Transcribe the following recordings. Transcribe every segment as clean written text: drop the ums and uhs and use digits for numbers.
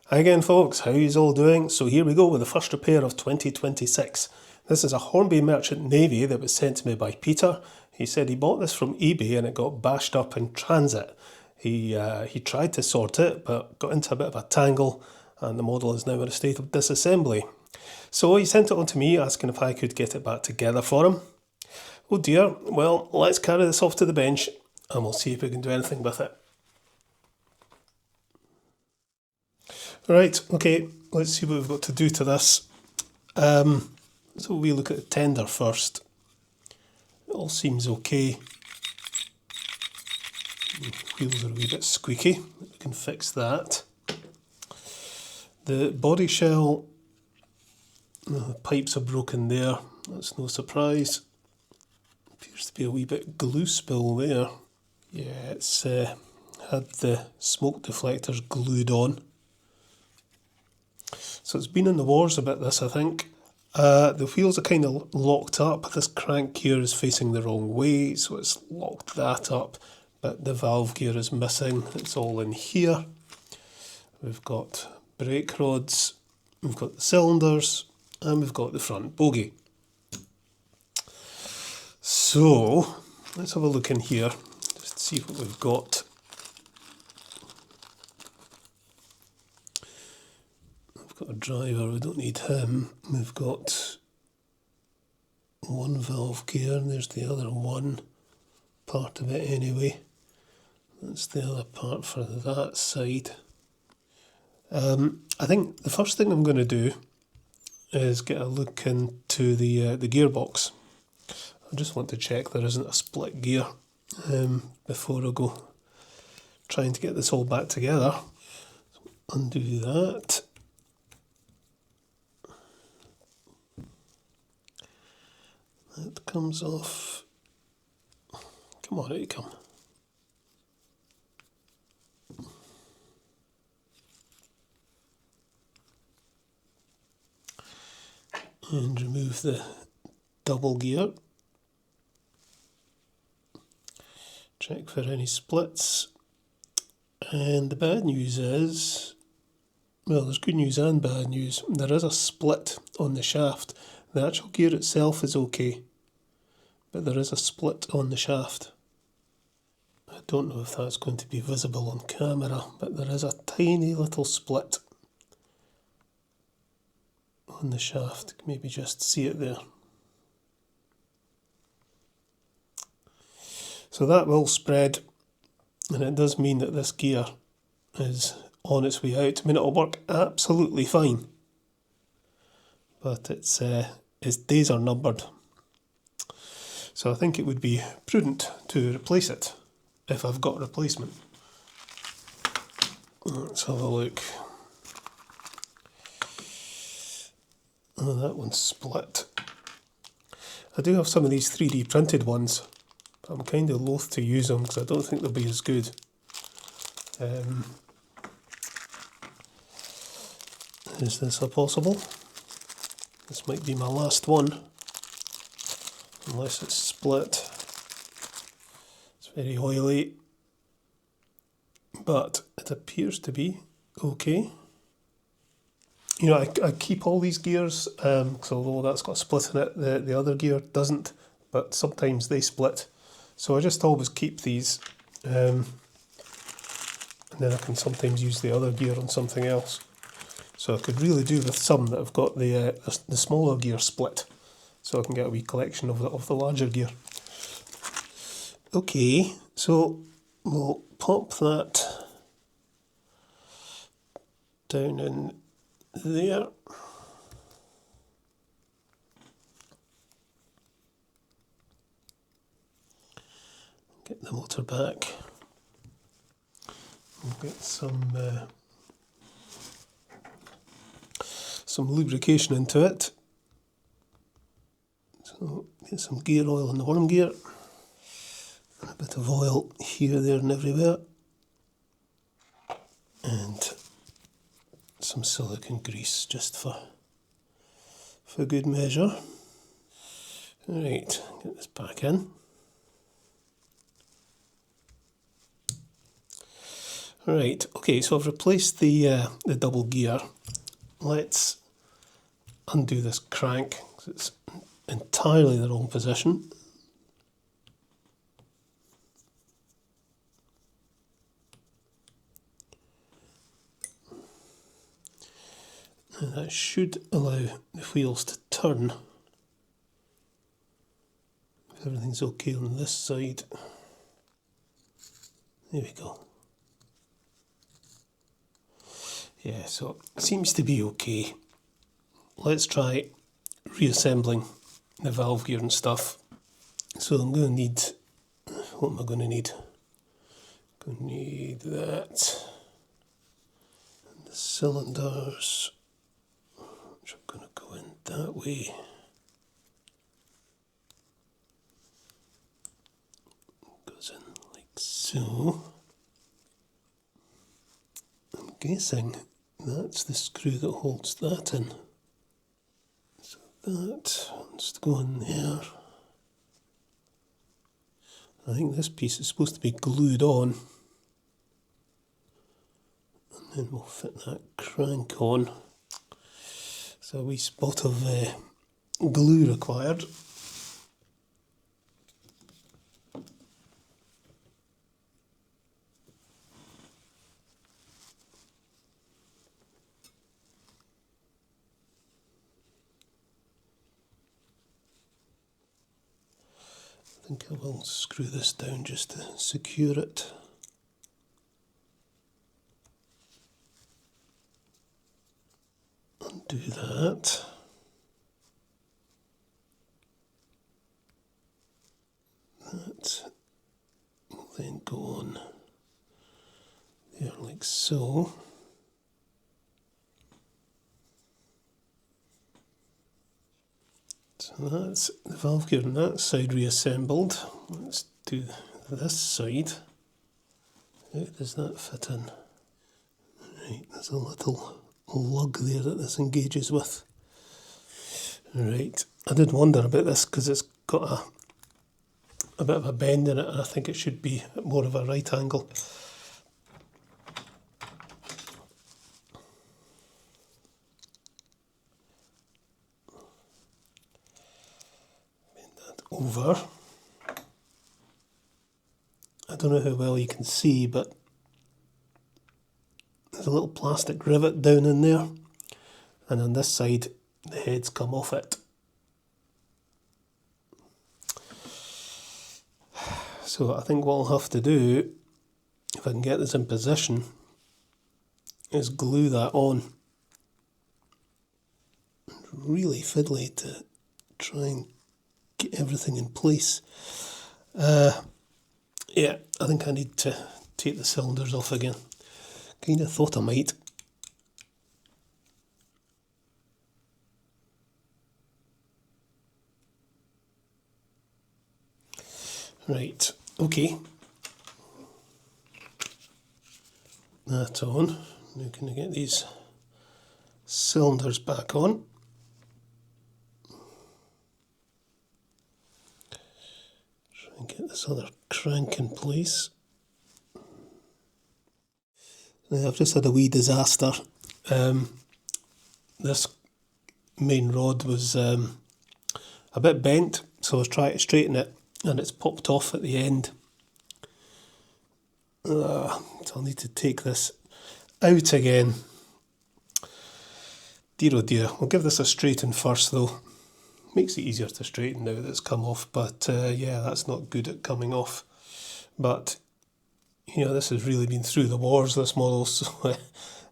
Hi again folks, how you all doing? So here we go with the first repair of 2026. This is a Hornby Merchant Navy that was sent to me by Peter. He said he bought this from eBay and it got bashed up in transit. He tried to sort it but got into a bit of a tangle and the model is now in a state of disassembly. So he sent it on to me asking if I could get it back together for him. Oh dear, well let's carry this off to the bench and we'll see if we can do anything with it. Right, okay, let's see what we've got to do to this. So we look at the tender first. It all seems okay. The wheels are a wee bit squeaky, we can fix that. The body shell, the pipes are broken there, that's no surprise. Appears to be a wee bit glue spill there. Yeah, it's had the smoke deflectors glued on. So it's been in the wars a bit, this, I think. The wheels are kind of locked up. This crank gear is facing the wrong way, so it's locked that up. But the valve gear is missing. It's all in here. We've got brake rods, we've got the cylinders, and we've got the front bogie. So, let's have a look in here, just to see what we've got. Got a driver, we don't need him. We've got one valve gear, and there's the other one, part of it anyway. That's the other part for that side. I think the first thing I'm going to do is get a look into the gearbox. I just want to check there isn't a split gear before I go trying to get this all back together. So undo that. That comes off. Come on, out you come. And remove the double gear. Check for any splits. And the bad news is, well, there's good news and bad news. There is a split on the shaft. The actual gear itself is okay, but there is a split on the shaft. I don't know if that's going to be visible on camera, but there is a tiny little split on the shaft. Maybe just see it there. So that will spread, and it does mean that this gear is on its way out. I mean, it'll work absolutely fine, but its days are numbered. So I think it would be prudent to replace it if I've got a replacement. Let's have a look. Oh, that one's split. I do have some of these 3D printed ones, but I'm kind of loath to use them because I don't think they'll be as good. Is this a possible? This might be my last one, unless it's split. It's very oily, but it appears to be okay. You know, I keep all these gears, because although that's got a split in it, the other gear doesn't, but sometimes they split. So I just always keep these, and then I can sometimes use the other gear on something else. So I could really do with some that have got the smaller gear split, so I can get a wee collection of the larger gear. Okay, so we'll pop that down in there. Get the motor back. We'll get some lubrication into it. So get some gear oil in the worm gear. A bit of oil here, there and everywhere. And some silicone grease just for good measure. Right, get this back in. Right, okay, so I've replaced the double gear. Let's undo this crank, 'cause it's entirely the wrong position. And that should allow the wheels to turn. If everything's okay on this side. There we go. Yeah, so it seems to be okay. Let's try reassembling the valve gear and stuff. So I'm going to need, what am I going to need? I'm going to need that. And the cylinders, which are going to go in that way. Goes in like so. I'm guessing that's the screw that holds that in. So that wants to go in there. I think this piece is supposed to be glued on. And then we'll fit that crank on. So a wee spot of glue required. I think I will screw this down just to secure it. Undo that. That will then go on there like so. So that's the valve gear on that side reassembled. Let's do this side. How does that fit in? Right, there's a little lug there that this engages with. Right, I did wonder about this because it's got a bit of a bend in it, and I think it should be more of a right angle. Over. I don't know how well you can see, but there's a little plastic rivet down in there, and on this side the heads come off it. So I think what I'll have to do, if I can get this in position, is glue that on. Really fiddly to try and get everything in place. Yeah, I think I need to take the cylinders off again. Kind of thought I might. Right, okay. That's on. Now can I get these cylinders back on? And get this other crank in place. Now I've just had a wee disaster. This main rod was a bit bent, so I was trying to straighten it and it's popped off at the end. So I'll need to take this out again. Dear oh dear, we'll give this a straighten first though. Makes it easier to straighten now that it's come off, but yeah, that's not good at coming off. But, you know, this has really been through the wars, this model, so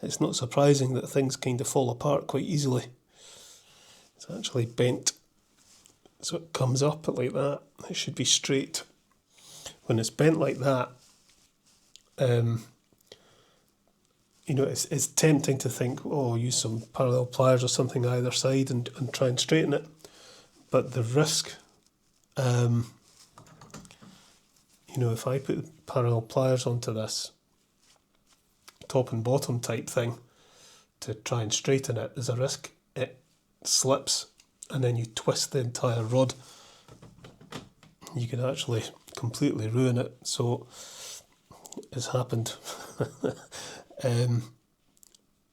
it's not surprising that things kind of fall apart quite easily. It's actually bent, so it comes up like that. It should be straight. When it's bent like that, you know, it's tempting to think, oh, use some parallel pliers or something either side and try and straighten it. But the risk, you know, if I put parallel pliers onto this top and bottom type thing to try and straighten it, there's a risk it slips and then you twist the entire rod. You can actually completely ruin it. So has happened.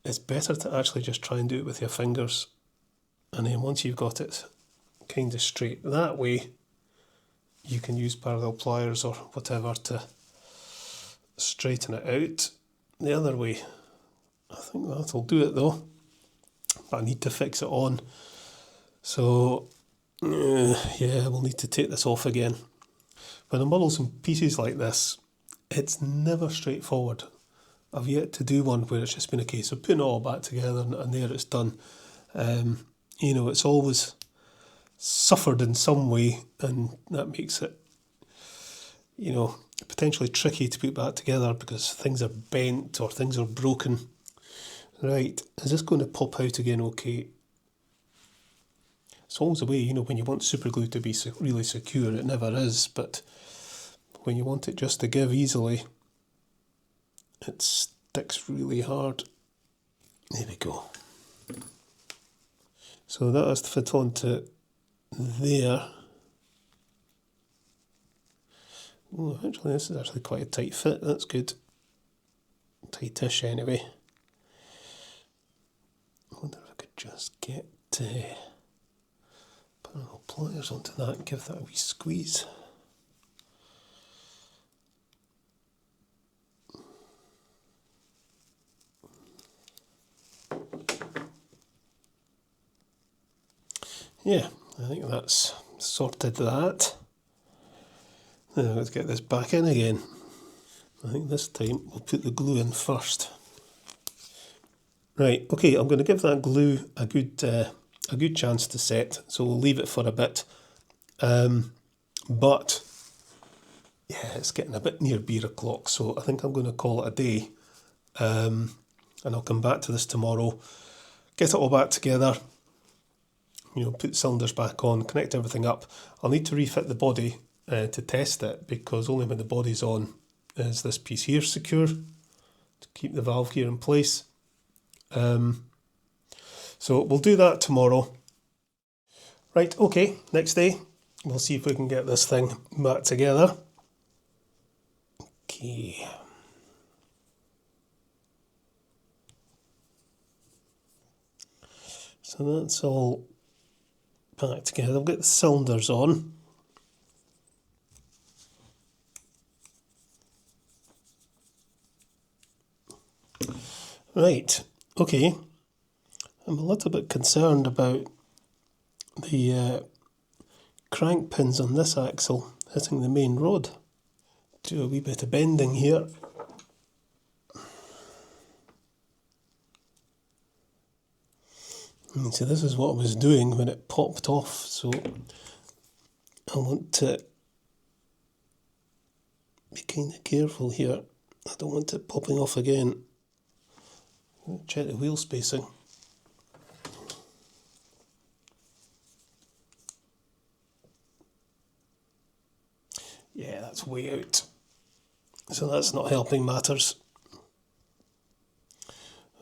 It's better to actually just try and do it with your fingers, and then once you've got it kind of straight that way, you can use parallel pliers or whatever to straighten it out. The other way, I think that'll do it though, but I need to fix it on, so yeah, we'll need to take this off again. When I model some pieces like this, it's never straightforward. I've yet to do one where it's just been a case of putting it all back together and there it's done. You know, it's always suffered in some way, and that makes it, you know, potentially tricky to put back together because things are bent or things are broken. Right, is this going to pop out again okay? It's always a way, you know, when you want super glue to be really secure, it never is, but when you want it just to give easily, it sticks really hard. There we go. So that has to fit onto there. Oh, actually, this is actually quite a tight fit. That's good. Tightish anyway. I wonder if I could just get parallel pliers onto that and give that a wee squeeze. Yeah, I think that's sorted that. Now let's get this back in again. I think this time we'll put the glue in first. Right, okay, I'm going to give that glue a good chance to set, so we'll leave it for a bit. But yeah, it's getting a bit near beer o'clock, so I think I'm going to call it a day. And I'll come back to this tomorrow, get it all back together, you know, put the cylinders back on, connect everything up. I'll need to refit the body to test it, because only when the body's on is this piece here secure to keep the valve gear in place. So we'll do that tomorrow. Right, okay, next day, we'll see if we can get this thing back together. Okay. So that's all back together. I'll get the cylinders on. Right, okay. I'm a little bit concerned about the crank pins on this axle hitting the main rod. Do a wee bit of bending here. And so this is what I was doing when it popped off, so I want to be kind of careful here. I don't want it popping off again. Check the wheel spacing. Yeah, that's way out. So that's not helping matters.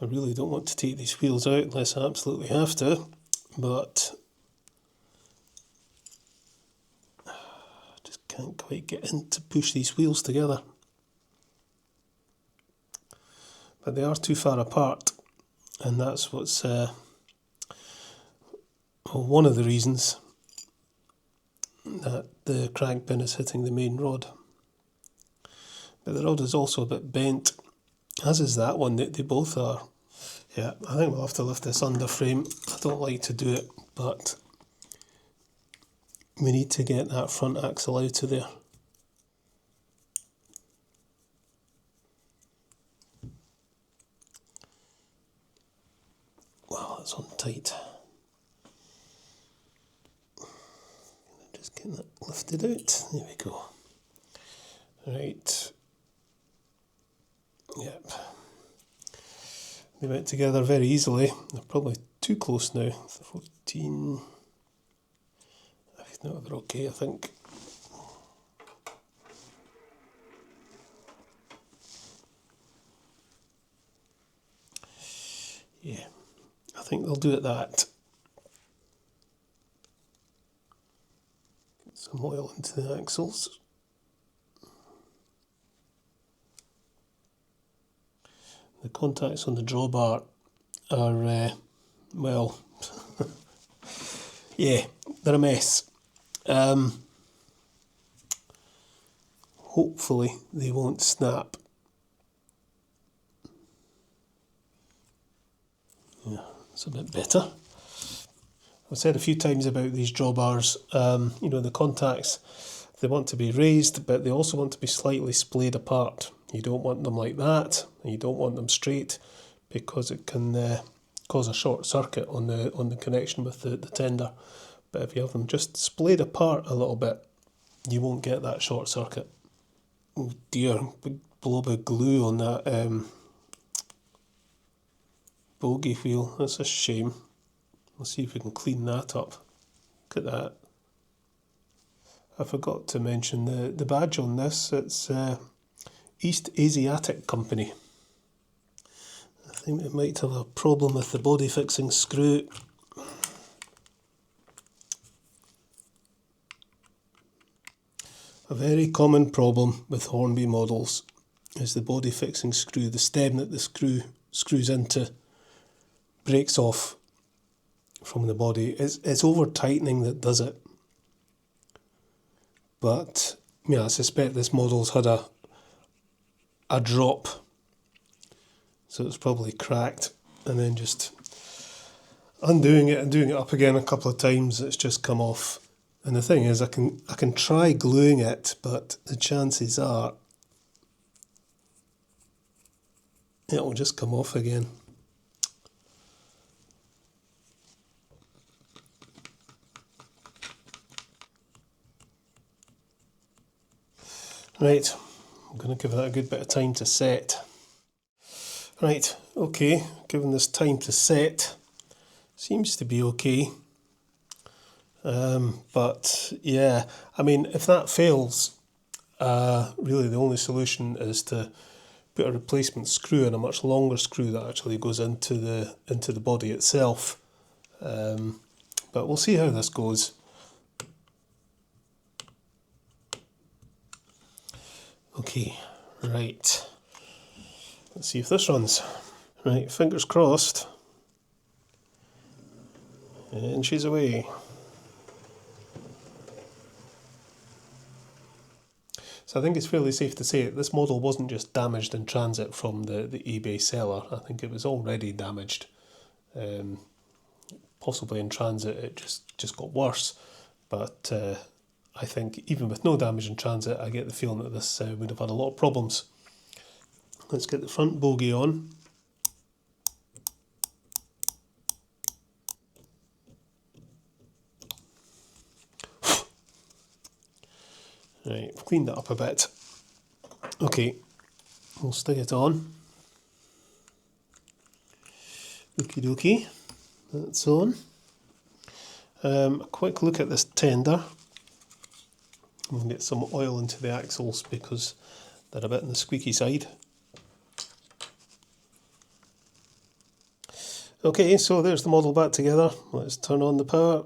I really don't want to take these wheels out unless I absolutely have to, but I just can't quite get in to push these wheels together. But they are too far apart, and that's what's one of the reasons that the crank pin is hitting the main rod. But the rod is also a bit bent, as is that one. They both are. Yeah, I think we'll have to lift this under frame. I don't like to do it, but we need to get that front axle out of there. Wow, that's on tight. Just get that lifted out. There we go. Right. Yep. They went together very easily. They're probably too close now. 14. No, they're okay, I think. Yeah, I think they'll do it that. Get some oil into the axles. The contacts on the drawbar are, well, yeah, they're a mess. Hopefully they won't snap. Yeah, it's a bit better. I've said a few times about these drawbars, the contacts, they want to be raised, but they also want to be slightly splayed apart. You don't want them like that, and you don't want them straight, because it can cause a short circuit on the connection with the tender. But if you have them just splayed apart a little bit, you won't get that short circuit. Oh dear, big blob of glue on that bogey wheel. That's a shame. We'll see if we can clean that up. Look at that. I forgot to mention the badge on this. It's East Asiatic Company. I think it might have a problem with the body fixing screw. A very common problem with Hornby models is the body fixing screw, the stem that the screw screws into, breaks off from the body. It's over tightening that does it. But yeah, I suspect this model's had a drop, so it's probably cracked, and then just undoing it and doing it up again a couple of times, it's just come off. And the thing is, I can try gluing it, but the chances are it will just come off again. Right, I'm going to give that a good bit of time to set. Right, okay, given this time to set, seems to be okay. But yeah, I mean, if that fails, really the only solution is to put a replacement screw in, a much longer screw that actually goes into the body itself. But we'll see how this goes. Okay, right. Let's see if this runs. Right, fingers crossed. And she's away. So I think it's fairly safe to say that this model wasn't just damaged in transit from the eBay seller. I think it was already damaged. Possibly in transit it just got worse. But I think even with no damage in transit, I get the feeling that this would have had a lot of problems. Let's get the front bogie on. Right, I've cleaned that up a bit. Okay, we'll stick it on. Okie dokie, that's on. A quick look at this tender. We'll get some oil into the axles because they're a bit on the squeaky side. Okay, so there's the model back together. Let's turn on the power.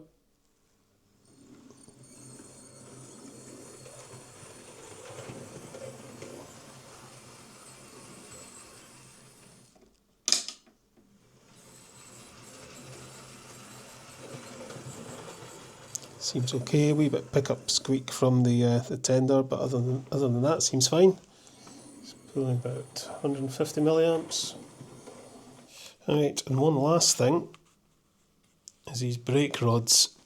Seems okay, a wee bit pickup squeak from the tender, but other than that, seems fine. It's pulling about 150 milliamps. Right, and one last thing is these brake rods.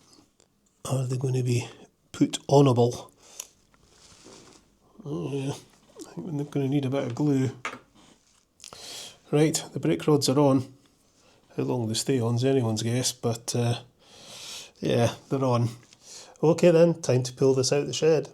Are they going to be put onable? Oh yeah, I think they're going to need a bit of glue. Right, the brake rods are on. How long they stay on is anyone's guess, but yeah, they're on. Okay then, time to pull this out the shed.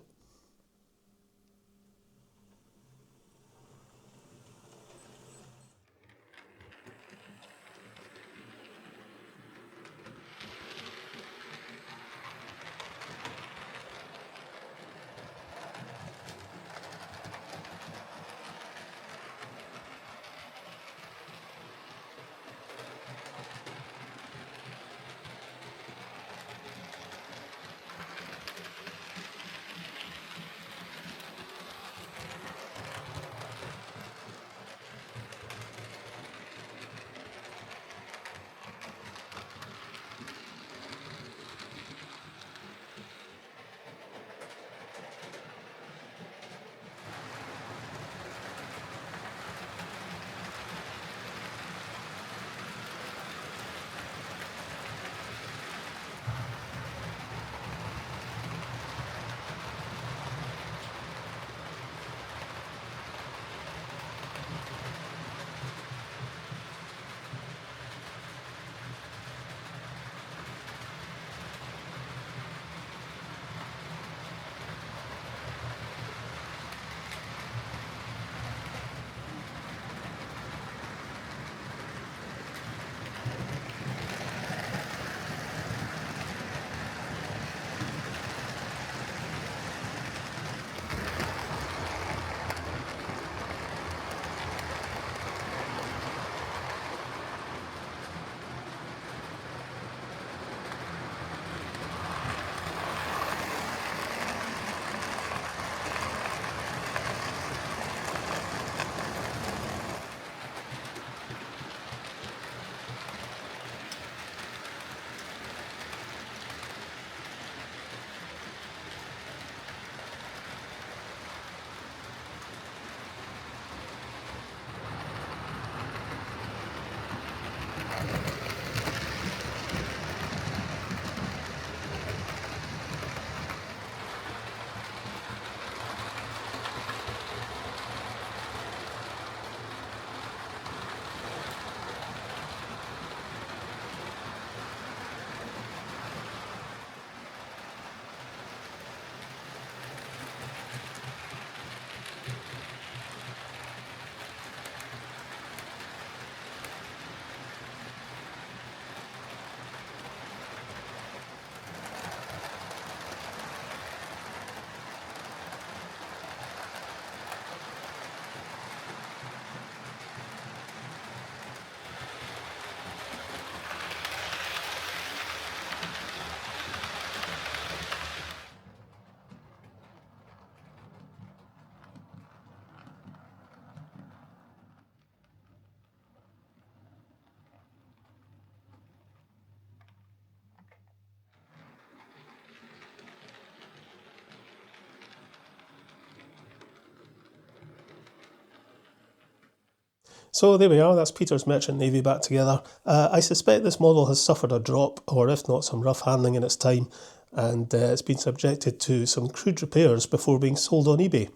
So there we are, that's Peter's Merchant Navy back together. I suspect this model has suffered a drop, or if not some rough handling in its time, and it's been subjected to some crude repairs before being sold on eBay.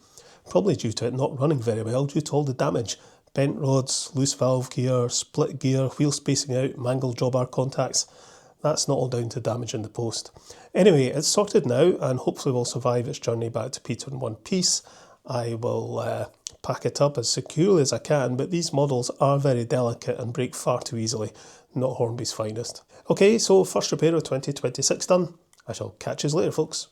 Probably due to it not running very well due to all the damage. Bent rods, loose valve gear, split gear, wheel spacing out, mangled drawbar contacts. That's not all down to damage in the post. Anyway, it's sorted now and hopefully will survive its journey back to Peter in one piece. I will pack it up as securely as I can, but these models are very delicate and break far too easily. Not Hornby's finest. Okay, so first repair of 2026 done. I shall catch you later, folks.